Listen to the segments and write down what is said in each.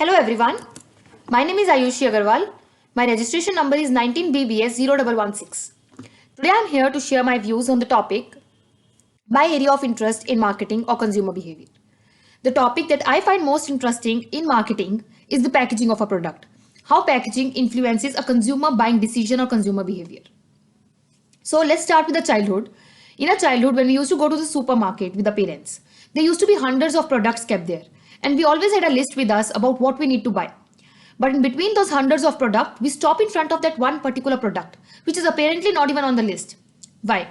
Hello everyone, my name is Ayushi Aggarwal. My registration number is 19BBS 0116. Today I am here to share my views on the topic my area of interest in marketing or consumer behavior. The topic that I find most interesting in marketing is the packaging of a product. How packaging influences a consumer buying decision or consumer behavior. So let's start with the childhood. In a childhood, when we used to go to the supermarket with the parents, there used to be hundreds of products kept there. And we always had a list with us about what we need to buy. But in between those hundreds of products, we stop in front of that one particular product, which is apparently not even on the list. Why?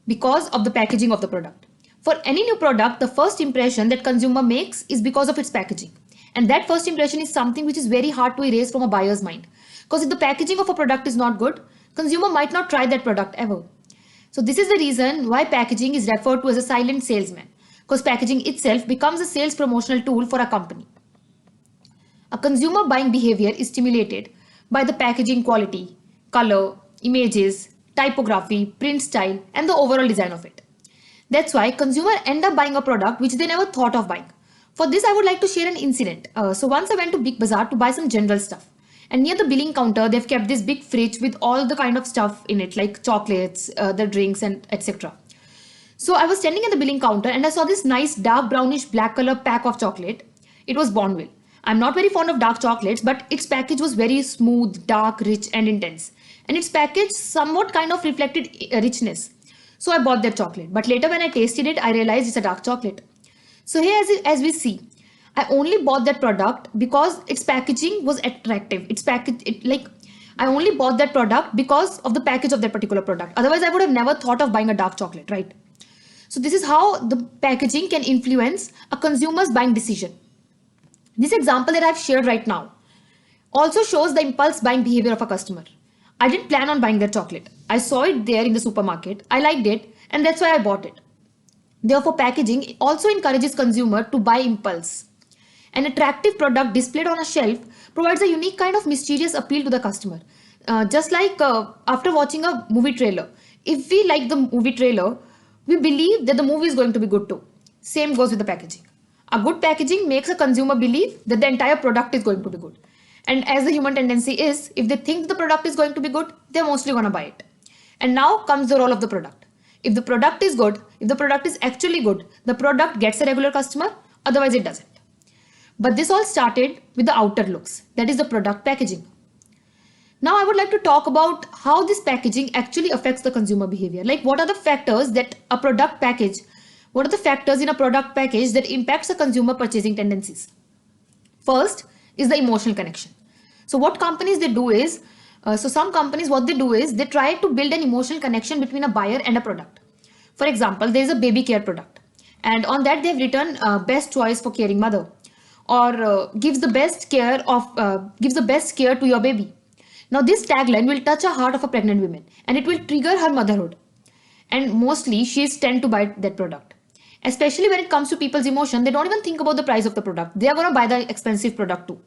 Because of the packaging of the product. For any new product, the first impression that consumer makes is because of its packaging. And that first impression is something which is very hard to erase from a buyer's mind. Because if the packaging of a product is not good, consumer might not try that product ever. So this is the reason why packaging is referred to as a silent salesman. Because packaging itself becomes a sales promotional tool for a company. A consumer buying behavior is stimulated by the packaging quality, color, images, typography, print style, and the overall design of it. That's why consumers end up buying a product which they never thought of buying. For this, I would like to share an incident. So once I went to Big Bazaar to buy some general stuff. And near the billing counter, they've kept this big fridge with all the kind of stuff in it, like chocolates, the drinks, and etc. So I was standing at the billing counter and I saw this nice dark brownish black color pack of chocolate. It was Bonville. I'm not very fond of dark chocolates, but its package was very smooth, dark, rich, and intense. And its package somewhat kind of reflected richness. So I bought that chocolate. But later when I tasted it, I realized it's a dark chocolate. So here as we see, I only bought that product because its packaging was attractive. I only bought that product because of the package of that particular product. Otherwise, I would have never thought of buying a dark chocolate, right? So this is how the packaging can influence a consumer's buying decision. This example that I've shared right now also shows the impulse buying behavior of a customer. I didn't plan on buying that chocolate. I saw it there in the supermarket. I liked it and that's why I bought it. Therefore, packaging also encourages consumer to buy impulse. An attractive product displayed on a shelf provides a unique kind of mysterious appeal to the customer. Just like after watching a movie trailer. If we like the movie trailer, we believe that the movie is going to be good too. Same goes with the packaging. A good packaging makes a consumer believe that the entire product is going to be good. And as the human tendency is, if they think the product is going to be good, they're mostly going to buy it. And now comes the role of the product. If the product is good, if the product is actually good, the product gets a regular customer, otherwise it doesn't. But this all started with the outer looks, that is the product packaging. Now I would like to talk about how this packaging actually affects the consumer behavior. Like what are the factors that a product package, what are the factors in a product package that impacts the consumer purchasing tendencies? First is the emotional connection. So what companies they do is, some companies what they do is they try to build an emotional connection between a buyer and a product. For example, there is a baby care product and on that they've written best choice for caring mother or gives the best care to your baby. Now this tagline will touch the heart of a pregnant woman and it will trigger her motherhood. And mostly she's tend to buy that product. Especially when it comes to people's emotion, they don't even think about the price of the product. They are going to buy the expensive product too.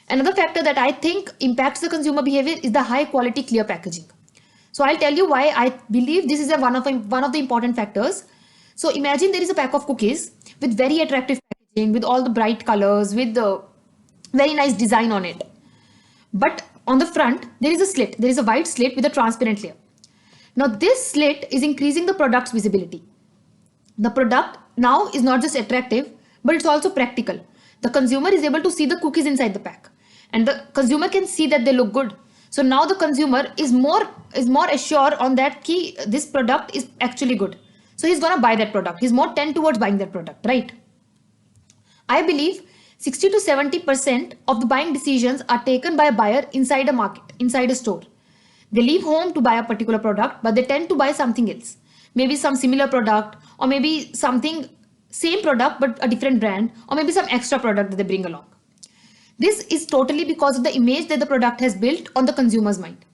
Another factor that I think impacts the consumer behavior is the high quality clear packaging. So I'll tell you why I believe this is one of the important factors. So imagine there is a pack of cookies with very attractive packaging, with all the bright colors, with the very nice design on it. But on the front, there is a slit. There is a white slit with a transparent layer. Now this slit is increasing the product's visibility. The product now is not just attractive, but it's also practical. The consumer is able to see the cookies inside the pack. And the consumer can see that they look good. So now the consumer is more assured on that key this product is actually good. So he's gonna buy that product. He's more tend towards buying that product, right? I believe 60 to 70% of the buying decisions are taken by a buyer inside a market, inside a store. They leave home to buy a particular product, but they tend to buy something else. Maybe some similar product or maybe something same product but a different brand or maybe some extra product that they bring along. This is totally because of the image that the product has built on the consumer's mind.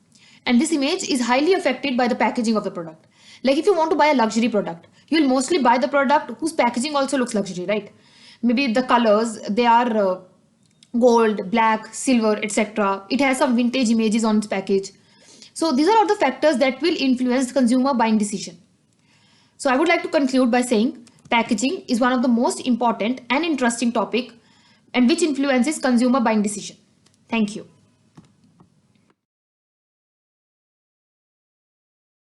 And this image is highly affected by the packaging of the product. Like if you want to buy a luxury product, you'll mostly buy the product whose packaging also looks luxury, right? Maybe the colors, they are gold, black, silver, etc. It has some vintage images on its package. So these are all the factors that will influence the consumer buying decision. So I would like to conclude by saying packaging is one of the most important and interesting topic and which influences consumer buying decision. Thank you.